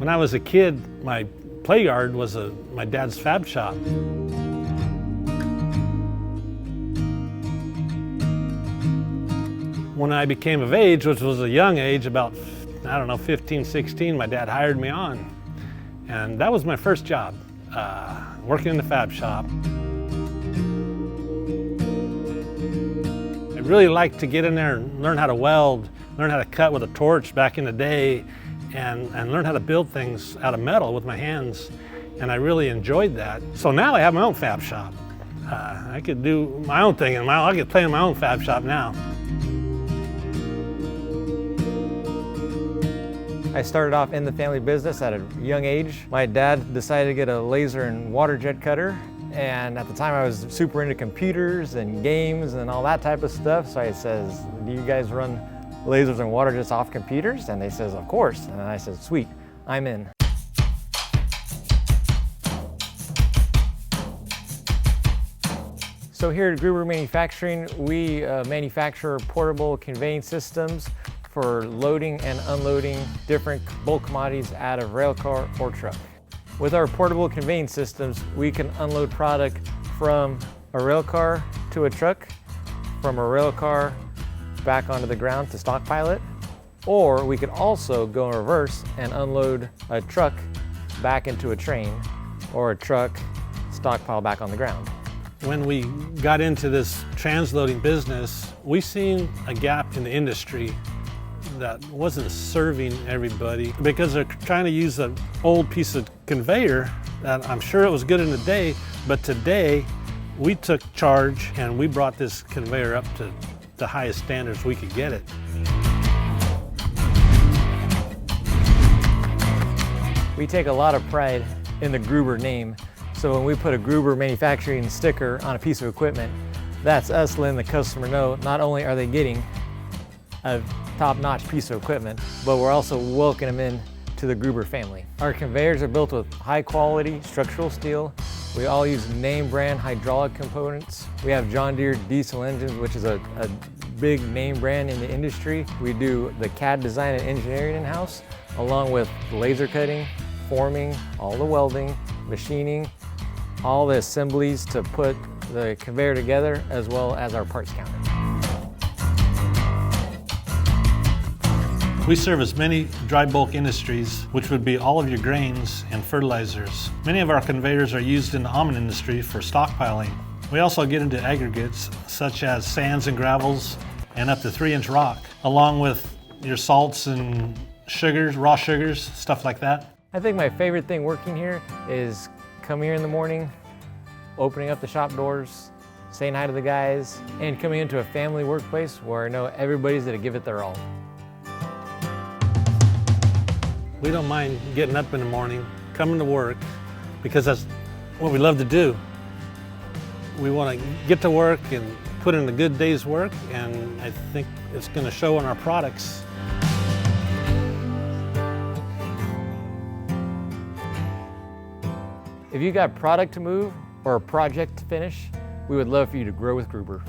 When I was a kid, my play yard was my dad's fab shop. When I became of age, which was a young age, about, I don't know, 15, 16, my dad hired me on. And that was my first job, working in the fab shop. I really liked to get in there and learn how to weld, learn how to cut with a torch back in the day, and learn how to build things out of metal with my hands. And I really enjoyed that. So now I have my own fab shop. I could do my own thing, and I could play in my own fab shop now. I started off in the family business at a young age. My dad decided to get a laser and water jet cutter, and at the time I was super into computers and games and all that type of stuff, so I says, do you guys run lasers and water jets off computers? And they says, of course. And I said, sweet, I'm in. So here at Gruber Manufacturing, we manufacture portable conveying systems for loading and unloading different bulk commodities out of rail car or truck. With our portable conveying systems, we can unload product from a rail car to a truck, from a rail car back onto the ground to stockpile it, or we could also go in reverse and unload a truck back into a train, or a truck stockpile back on the ground. When we got into this transloading business, we seen a gap in the industry that wasn't serving everybody because they're trying to use an old piece of conveyor that I'm sure it was good in the day, but today we took charge and we brought this conveyor up to the highest standards we could get it. We take a lot of pride in the Gruber name, so when we put a Gruber Manufacturing sticker on a piece of equipment, that's us letting the customer know not only are they getting a top-notch piece of equipment, but we're also welcoming them in to the Gruber family. Our conveyors are built with high-quality structural steel. We all use name brand hydraulic components. We have John Deere diesel engines, which is a big name brand in the industry. We do the CAD design and engineering in-house, along with laser cutting, forming, all the welding, machining, all the assemblies to put the conveyor together, as well as our parts counter. We service many dry bulk industries, which would be all of your grains and fertilizers. Many of our conveyors are used in the almond industry for stockpiling. We also get into aggregates such as sands and gravels and up to 3-inch rock, along with your salts and sugars, raw sugars, stuff like that. I think my favorite thing working here is coming here in the morning, opening up the shop doors, saying hi to the guys, and coming into a family workplace where I know everybody's gonna give it their all. We don't mind getting up in the morning, coming to work, because that's what we love to do. We want to get to work and put in a good day's work, and I think it's going to show on our products. If you got product to move or a project to finish, we would love for you to grow with Gruber.